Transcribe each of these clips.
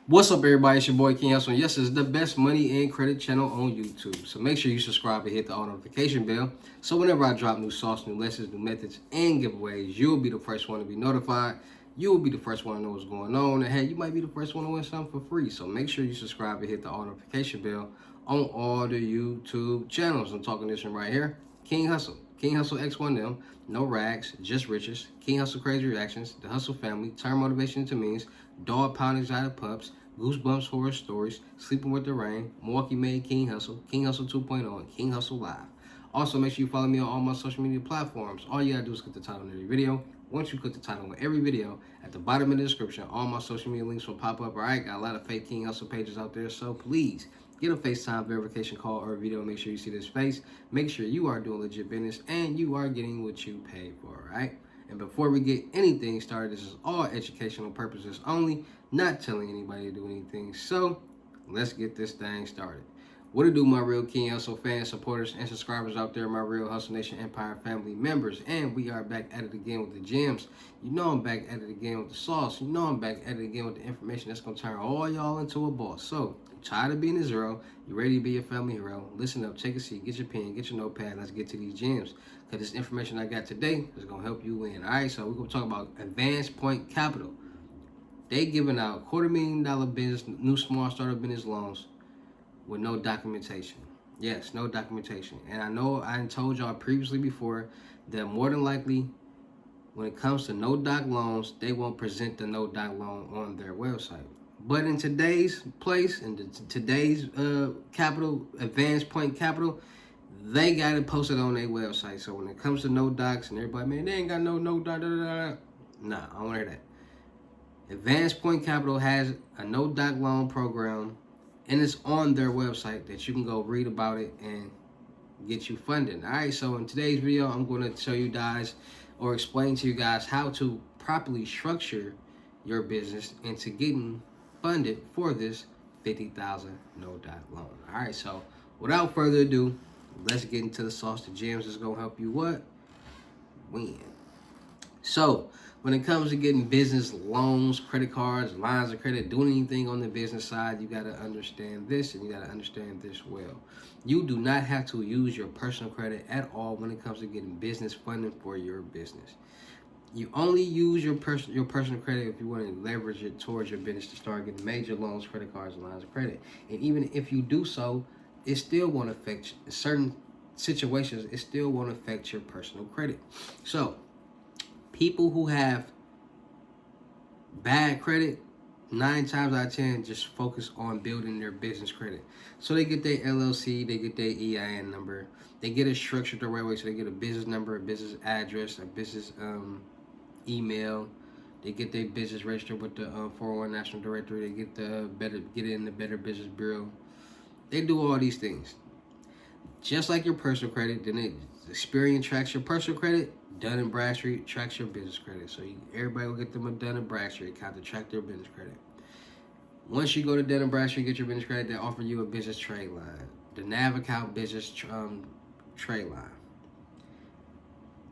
What's up, everybody? It's your boy King Hussle. Yes, it's the best money and credit channel on YouTube. So make sure you subscribe and hit the all notification bell. So whenever I drop new sauce, new lessons, new methods, and giveaways, you'll be the first one to be notified. You'll be the first one to know what's going on. And hey, you might be the first one to win something for free. So make sure you subscribe and hit the all notification bell on all the YouTube channels. I'm talking this one right here. King Hussle. King Hussle X1M. No rags, just riches. King Hussle Crazy Reactions. The Hussle Family. Turn motivation into means. Dog pound exotic pups. Goosebumps horror stories, Sleeping with the Rain, Milwaukee made King Hussle, King Hussle 2.0, and King Hussle Live. Also, make sure you follow me on all my social media platforms. All you gotta do is click the title of every video. Once you click the title of every video, at the bottom of the description, all my social media links will pop up. All right, got a lot of fake King Hussle pages out there, so please get a FaceTime verification call or a video. Make sure you see this face. Make sure you are doing legit business and you are getting what you paid for. All right. And before we get anything started, this is all educational purposes only, not telling anybody to do anything. So let's get this thing started. What to do, my real King Hussle fans, supporters, and subscribers out there, my real Hussle Nation Empire family members. And we are back at it again with the gems. You know I'm back at it again with the sauce. You know I'm back at it again with the information that's going to turn all y'all into a boss. So, tired of being a zero? You ready to be a family hero? Listen up, take a seat, get your pen, get your notepad. Let's get to these gems. Because this information I got today is going to help you win. All right, so we're going to talk about Advanced Point Capital. They giving out $250,000 business, new small startup business loans with no documentation. Yes, no documentation. And I know I told y'all previously before that more than likely, when it comes to no doc loans, they won't present the no doc loan on their website. But in today's place, in today's capital, Advanced Point Capital, they got it posted on their website. So when it comes to no docs and everybody, man, they ain't got no doc, nah, I don't want to hear that. Advanced Point Capital has a no doc loan program, and it's on their website that you can go read about it and get you funding. All right, so in today's video, I'm going to show you guys or explain to you guys how to properly structure your business into getting funded for this $50,000 no doc loan. All right, so without further ado, let's get into the sauce. The gems is going to help you what? Win. So, when it comes to getting business loans, credit cards, lines of credit, doing anything on the business side, you got to understand this and you got to understand this well. You do not have to use your personal credit at all when it comes to getting business funding for your business. You only use your personal credit if you want to leverage it towards your business to start getting major loans, credit cards, and lines of credit. And even if you do so, it still won't affect certain situations. It still won't affect your personal credit. So, people who have bad credit, 9 times out of 10, just focus on building their business credit. So they get their LLC, they get their EIN number, they get it structured the right way. So they get a business number, a business address, a business email. They get their business registered with the 401 National Directory. They get get it in the Better Business Bureau. They do all these things. Just like your personal credit, then Experian tracks your personal credit. Dun & Bradstreet tracks your business credit. So everybody will get them a Dun & Bradstreet account to track their business credit. Once you go to Dun & Bradstreet, get your business credit, they offer you a business trade line. The NAV account business trade line.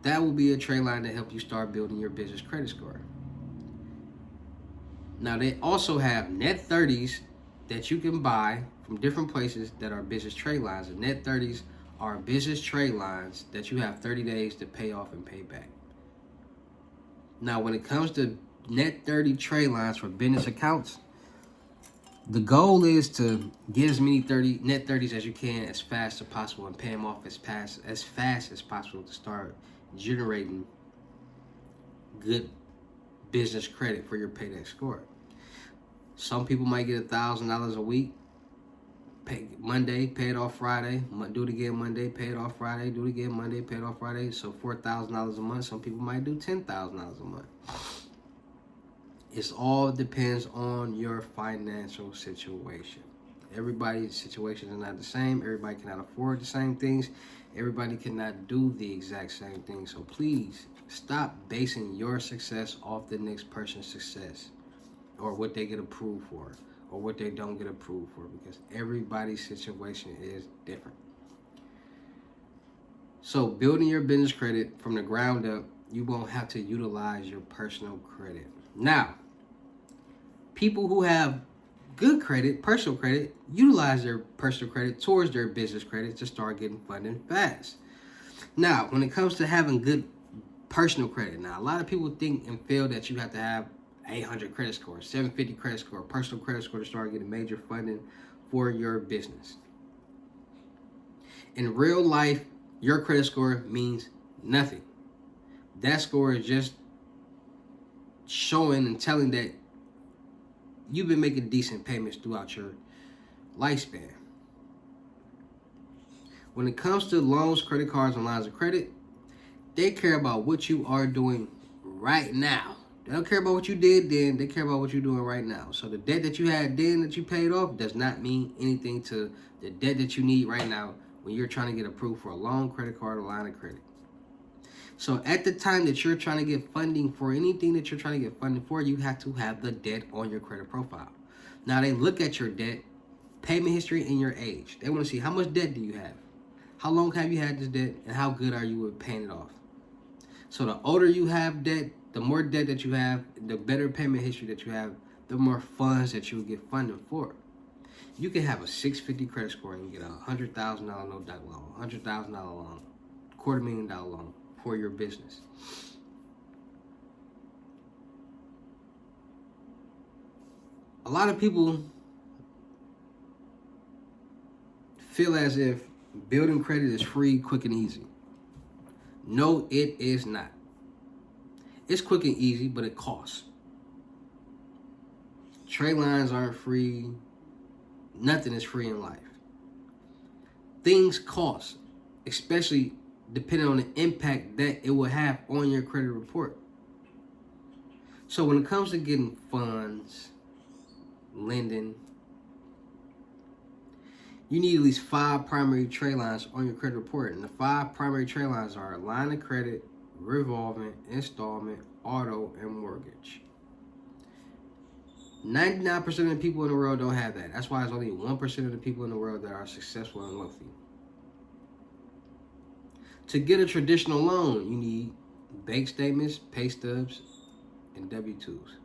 That will be a trade line to help you start building your business credit score. Now, they also have net 30s that you can buy from different places that are business trade lines. The net 30s are business trade lines that you have 30 days to pay off and pay back. Now, when it comes to net 30 trade lines for business accounts, the goal is to get as many net 30s as you can as fast as possible and pay them off as fast as possible to start generating good business credit for your payday score. Some people might get $1,000 a week. Pay Monday, pay it off Friday. Do it again Monday, pay it off Friday. Do it again Monday, pay it off Friday. So $4,000 a month. Some people might do $10,000 a month. It all depends on your financial situation. Everybody's situation is not the same. Everybody cannot afford the same things. Everybody cannot do the exact same thing. So please stop basing your success off the next person's success or what they get approved for or what they don't get approved for, because everybody's situation is different. So building your business credit from the ground up, you won't have to utilize your personal credit. Now, people who have good credit, personal credit, utilize their personal credit towards their business credit to start getting funding fast. Now, when it comes to having good personal credit, now a lot of people think and feel that you have to have 800 credit score, 750 credit score, personal credit score to start getting major funding for your business. In real life, your credit score means nothing. That score is just showing and telling that you've been making decent payments throughout your lifespan. When it comes to loans, credit cards, and lines of credit, they care about what you are doing right now. They don't care about what you did then. They care about what you're doing right now. So the debt that you had then that you paid off does not mean anything to the debt that you need right now when you're trying to get approved for a loan, credit card, or line of credit. So at the time that you're trying to get funding for anything that you're trying to get funding for, you have to have the debt on your credit profile. Now they look at your debt, payment history, and your age. They want to see how much debt do you have, how long have you had this debt, and how good are you with paying it off. So the older you have debt, the more debt that you have, the better payment history that you have, the more funds that you will get funding for. You can have a 650 credit score and get a $100,000 no-doc loan, $100,000 loan, $250,000 loan for your business. A lot of people feel as if building credit is free, quick, and easy. No, it is not. It's quick and easy, but it costs. Trade lines aren't free. Nothing is free in life. Things cost, especially depending on the impact that it will have on your credit report. So when it comes to getting funds, lending, you need at least 5 primary trade lines on your credit report. And the 5 primary trade lines are line of credit, revolving, installment, auto, and mortgage. 99% of the people in the world don't have that. That's why there's only 1% of the people in the world that are successful and wealthy. To get a traditional loan, you need bank statements, pay stubs, and W-2s.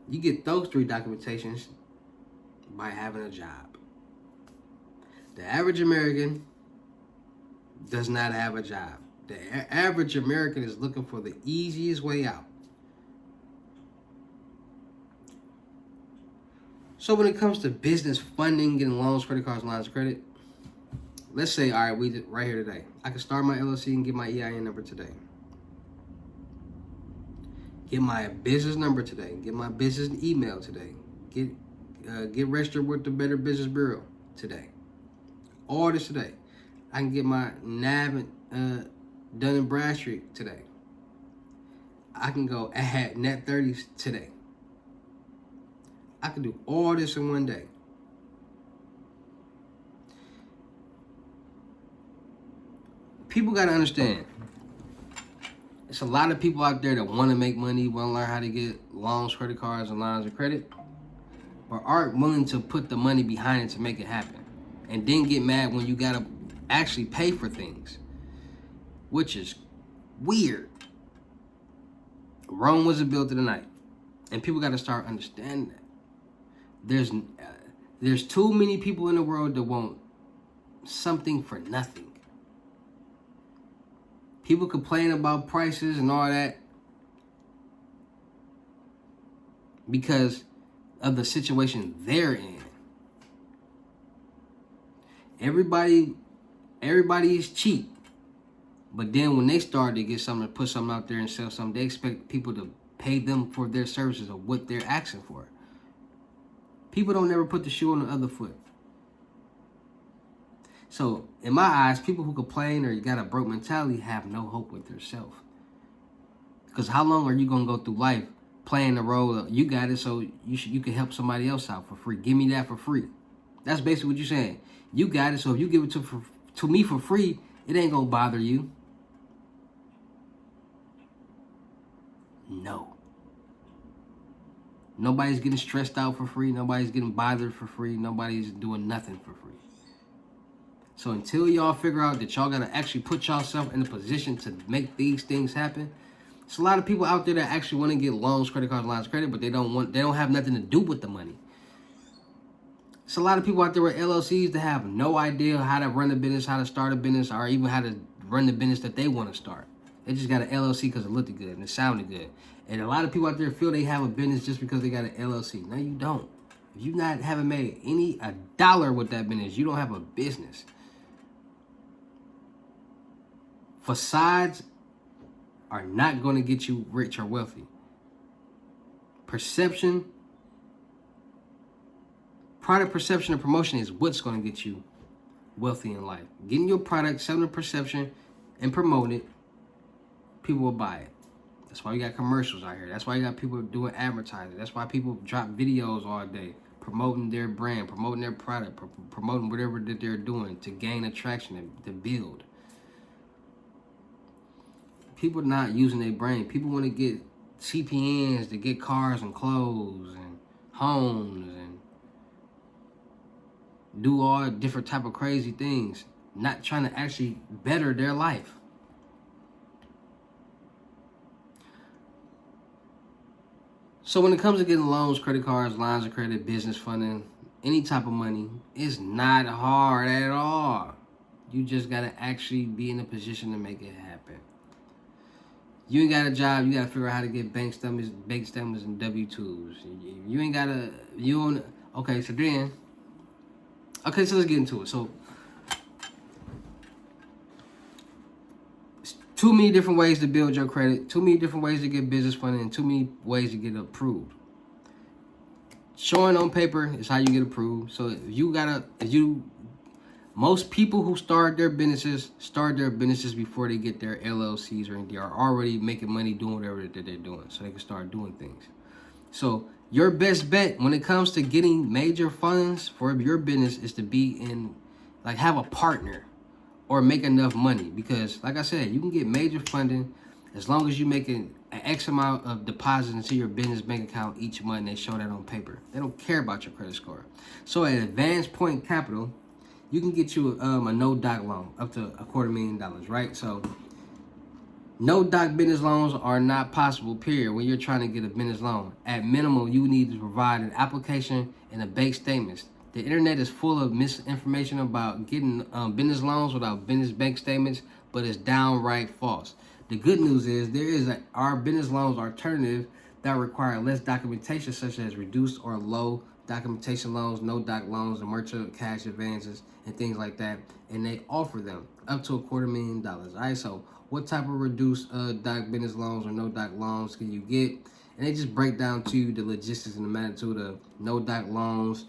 You get those 3 documentations by having a job. The average American does not have a job. The average American is looking for the easiest way out. So when it comes to business funding, getting loans, credit cards, and lines of credit, let's say, all right, we did right here today. I can start my LLC and get my EIN number today. Get my business number today. Get my business email today. Get registered with the Better Business Bureau today. All this today. I can get my NAV Dun & Bradstreet today. I can go add net 30s today. I can do all this in one day. People got to understand, it's a lot of people out there that want to make money, want to learn how to get loans, credit cards, and lines of credit, but aren't willing to put the money behind it to make it happen. And then get mad when you got to actually pay for things, which is weird. Rome wasn't built in a night. And people got to start understanding that. There's too many people in the world that want something for nothing. People complain about prices and all that because of the situation they're in. Everybody is cheap. But then when they start to get something, to put something out there and sell something, they expect people to pay them for their services or what they're asking for. People don't never put the shoe on the other foot. So, in my eyes, people who complain or you got a broke mentality have no hope with themselves. Because how long are you going to go through life playing the role of, you got it, so you can help somebody else out for free. Give me that for free. That's basically what you're saying. You got it, so if you give it to me for free, it ain't going to bother you. No. Nobody's getting stressed out for free. Nobody's getting bothered for free. Nobody's doing nothing for free. So until y'all figure out that y'all got to actually put yourself in a position to make these things happen, It's a lot of people out there that actually want to get loans, credit cards, lines of credit, but they don't have nothing to do with the money. It's a lot of people out there with LLCs that have no idea how to run a business, how to start a business, or even how to run the business that they want to start. They just got an LLC because it looked good and it sounded good. And a lot of people out there feel they have a business just because they got an LLC. No, you don't. If you haven't made a dollar with that business, you don't have a business. Facades are not going to get you rich or wealthy. Perception, product perception and promotion is what's going to get you wealthy in life. Getting your product, selling the perception, and promoting it, people will buy it. That's why you got commercials out here. That's why you got people doing advertising. That's why people drop videos all day promoting their brand, promoting their product, promoting whatever that they're doing to gain attraction, to build. People not using their brain. People want to get CPNs to get cars and clothes and homes and do all different type of crazy things, not trying to actually better their life. So when it comes to getting loans, credit cards, lines of credit, business funding, any type of money, it's not hard at all. You just got to actually be in a position to make it happen. You ain't got a job, you got to figure out how to get bank statements and W-2s. You ain't got to, okay, so let's get into it. So, too many different ways to build your credit, too many different ways to get business funding, and too many ways to get approved. Showing on paper is how you get approved. So most people who start their businesses before they get their LLCs or anything, are already making money doing whatever that they're doing, so they can start doing things. So your best bet when it comes to getting major funds for your business is to have a partner or make enough money. Because like I said, you can get major funding as long as you're making an X amount of deposits into your business bank account each month, and they show that on paper. They don't care about your credit score. So at Advanced Point Capital, you can get you a no-doc loan up to $250,000, right? So no-doc business loans are not possible, period, when you're trying to get a business loan. At minimum, you need to provide an application and a bank statements. The internet is full of misinformation about getting business loans without business bank statements, but it's downright false. The good news is our business loans alternative that require less documentation, such as reduced or low documentation loans, no-doc loans, and merchant cash advances, and things like that. And they offer them up to $250,000. All right, so what type of reduced doc business loans or no-doc loans can you get? And they just break down to you the logistics and the magnitude of no-doc loans,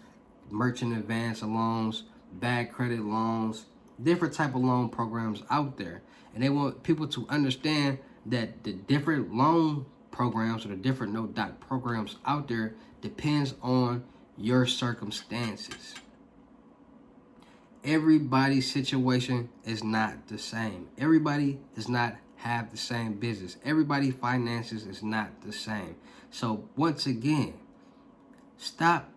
merchant advance loans, bad credit loans, different type of loan programs out there. And they want people to understand that the different loan programs or the different no-doc programs out there depends on your circumstances. Everybody's situation is not the same. Everybody does not have the same business. Everybody's finances is not the same. So once again, stop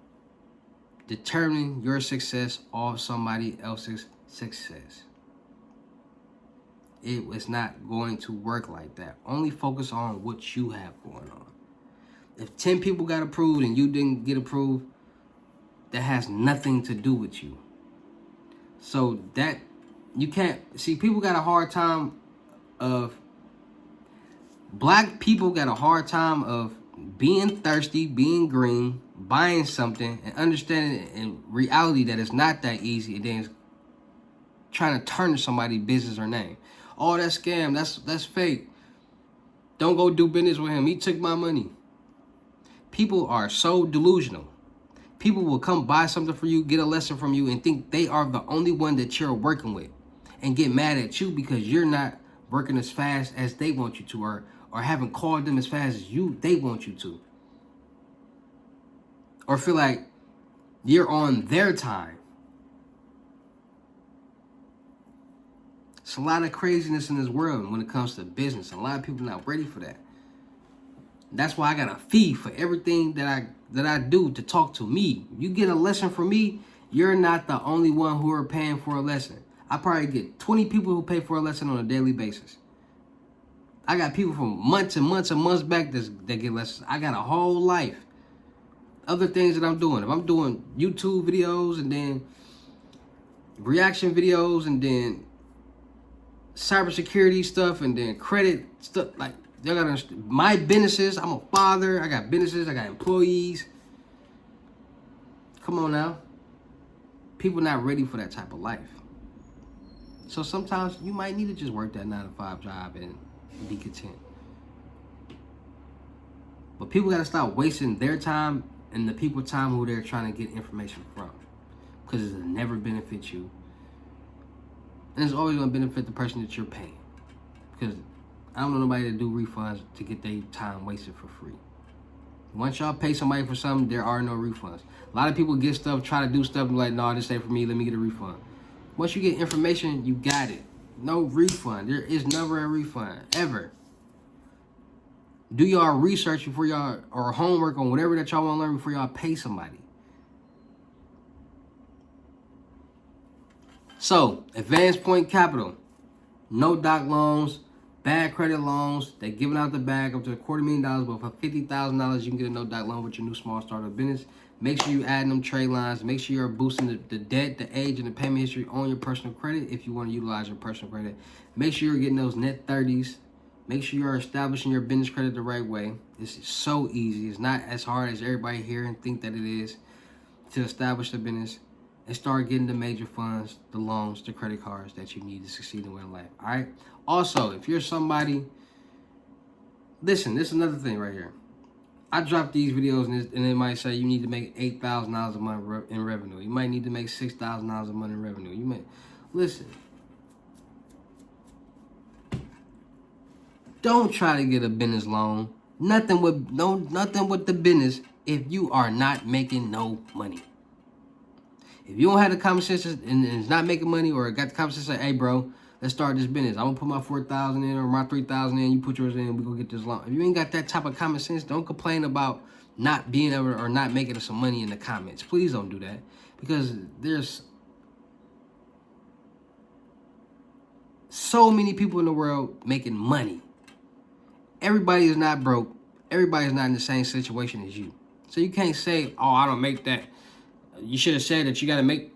determining your success off somebody else's success. It is not going to work like that. Only focus on what you have going on. If 10 people got approved and you didn't get approved, that has nothing to do with you. So that you can't see, people got a hard time of black people got a hard time of being thirsty, being green, buying something, and understanding in reality that it's not that easy, and then trying to turn to somebody's business or name. Oh, that's scam. That's fake. Don't go do business with him. He took my money. People are so delusional. People will come buy something for you, get a lesson from you, and think they are the only one that you're working with, and get mad at you because you're not working as fast as they want you to, or haven't called them as fast as they want you to, or feel like you're on their time. It's a lot of craziness in this world when it comes to business. A lot of people not ready for that. That's why I got a fee for everything that I do to talk to me. You get a lesson from me, you're not the only one who are paying for a lesson. I probably get 20 people who pay for a lesson on a daily basis. I got people from months and months and months back that get lessons. I got a whole life. Other things that I'm doing. If I'm doing YouTube videos and then reaction videos and then cybersecurity stuff and then credit stuff, like, y'all gotta understand. My businesses, I'm a father. I got businesses. I got employees. Come on now. People not ready for that type of life. So sometimes you might need to just work that 9-to-5 job and be content. But people got to stop wasting their time and the people's time who they're trying to get information from. Because it'll never benefit you. And it's always going to benefit the person that you're paying. Because I don't know nobody to do refunds to get their time wasted for free. Once y'all pay somebody for something, there are no refunds. A lot of people get stuff, try to do stuff, and be like, no, this ain't for me, let me get a refund. Once you get information, you got it. No refund. There is never a refund, ever. Do y'all research before y'all, or homework on whatever that y'all want to learn before y'all pay somebody. So, Advanced Point Capital, no doc loans, bad credit loans. They're giving out the bag up to $250,000, but for $50,000, you can get a no doc loan with your new small startup business. Make sure you add them trade lines. Make sure you're boosting the debt, the age, and the payment history on your personal credit if you want to utilize your personal credit. Make sure you're getting those net 30s. Make sure you're establishing your business credit the right way. It's so easy. It's not as hard as everybody here and think that it is to establish the business and start getting the major funds, the loans, the credit cards that you need to succeed in life. All right. Also, if you're somebody, listen, this is another thing right here. I drop these videos and it might say you need to make $8,000 a month in revenue. You might need to make $6,000 a month in revenue. You may listen. Don't try to get a business loan. Nothing with the business if you are not making no money. If you don't have the common sense and it's not making money, or got the common sense, say, hey, bro, let's start this business. I'm going to put my $4,000 in or my $3,000 in. You put yours in and we're going to get this loan. If you ain't got that type of common sense, don't complain about not being able or not making some money in the comments. Please don't do that. Because there's so many people in the world making money. Everybody is not broke. Everybody is not in the same situation as you. So you can't say, oh, I don't make that. You should have said that you got to make.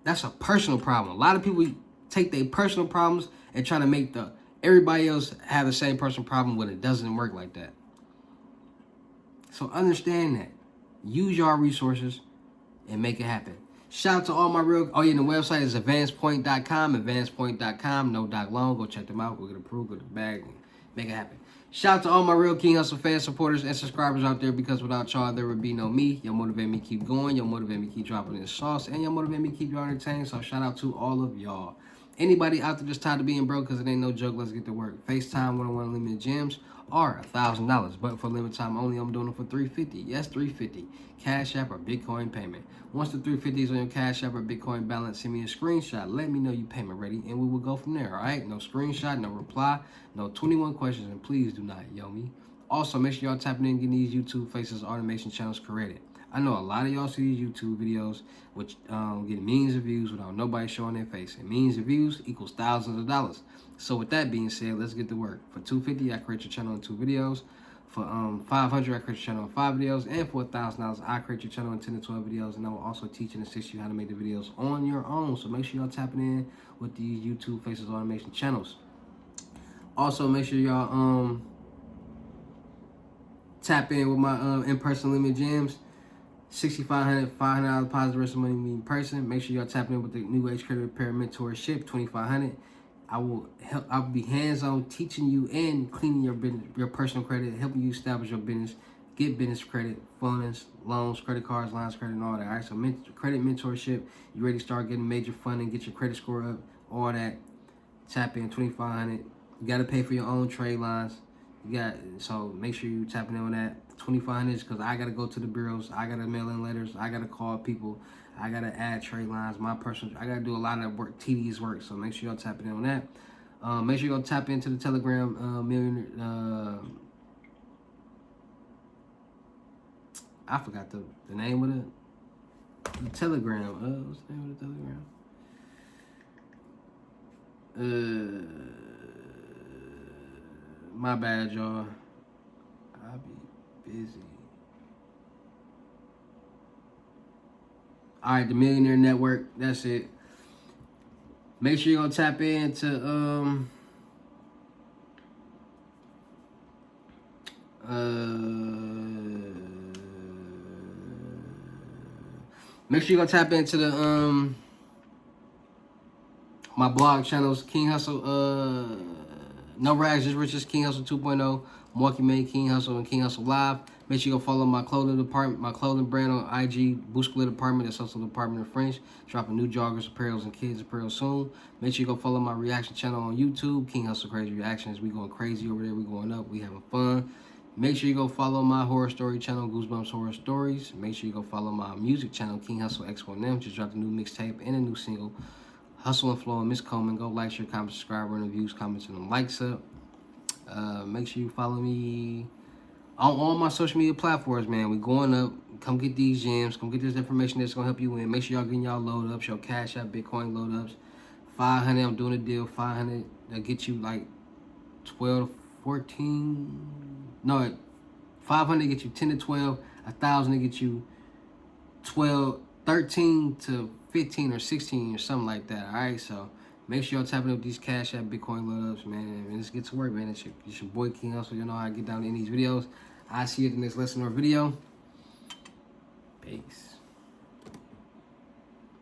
That's a personal problem. A lot of people take their personal problems and try to make everybody else have the same personal problem when it doesn't work like that. So understand that. Use your resources and make it happen. Shout out to all my the website is advancedpoint.com, advancedpoint.com, no doc loan. Go check them out. We'll get approved, go to the bag, and make it happen. Shout out to all my real King Hussle fans, supporters, and subscribers out there, because without y'all, there would be no me. Y'all motivate me to keep going. Y'all motivate me to keep dropping this sauce. And y'all motivate me to keep y'all entertained. So shout out to all of y'all. Anybody out there just tired of being broke because it ain't no joke, let's get to work. FaceTime one-on-one limited gems are $1,000. But for limited time only, I'm doing it for $350. Yes, $350. Cash App or Bitcoin payment. Once the $350 is on your Cash App or Bitcoin balance, send me a screenshot. Let me know you payment ready, and we will go from there, all right? No screenshot, no reply, no 21 questions, and please do not yell me. Also, make sure y'all tapping in and getting these YouTube Faces automation channels corrected. I know a lot of y'all see these YouTube videos which get millions of views without nobody showing their face. And millions of views equals thousands of dollars. So with that being said, let's get to work. For $250, I create your channel in 2 videos. For $500, I create your channel in 5 videos. And for $1,000, I create your channel in 10 to 12 videos. And I will also teach and assist you how to make the videos on your own. So make sure y'all tapping in with these YouTube Faces automation channels. Also, make sure y'all tap in with my in-person limited gems. $6,500, $500 deposit, the rest of the money in person. Make sure y'all tap in with the New Age Credit Repair Mentorship, $2,500. I'll be hands-on teaching you and cleaning your personal credit, helping you establish your business, get business credit, funds, loans, credit cards, lines of credit, and all that. All right, so credit mentorship. You ready to start getting major funding, get your credit score up, all that. Tap in, $2,500. You got to pay for your own trade lines. So make sure you tapping in on that. $2,500 because I gotta go to the bureaus, I gotta mail in letters, I gotta call people, I gotta add trade lines, I gotta do a lot of work, tedious work. So make sure y'all tapping in on that. Make sure y'all tap into the Telegram millionaire. I forgot the name of the Telegram. What's the name of the Telegram? My bad, y'all. I'll be busy. All right, the Millionaire Network. That's it. Make sure you're gonna tap into make sure you're gonna tap into the my blog channels, King Hussle, No Rags, Just Riches, King Hussle 2.0, Milwaukee Made, King Hussle, and King Hussle Live. Make sure you go follow my clothing department, my clothing brand on IG, Boost Split Department, that's Hustle Department of French. Dropping new joggers, apparels, and kids apparel soon. Make sure you go follow my reaction channel on YouTube, King Hussle Crazy Reactions. We going crazy over there, we going up, we having fun. Make sure you go follow my horror story channel, Goosebumps Horror Stories. Make sure you go follow my music channel, King Hussle X1M. Just dropped a new mixtape and a new single, Hustle and Flow and Miss Coleman. Go like, share, comment, subscribe, run the views, comments, and them likes up. Make sure you follow me on all my social media platforms, man. We going up. Come get these gems. Come get this information that's gonna help you win. Make sure y'all getting y'all load ups, your Cash App, Bitcoin load ups. 500, I'm doing a deal. 500 that get you like 12 to 14. No, 500 get you 10 to 12. 1,000 to get you 12, 13 to 15 or 16 or something like that. All right, so make sure y'all tapping up these Cash App, Bitcoin load ups, man. And let's get to work, man. It's your boy King Hussle. You know how I get down in these videos. I see you in the next lesson or video. Peace.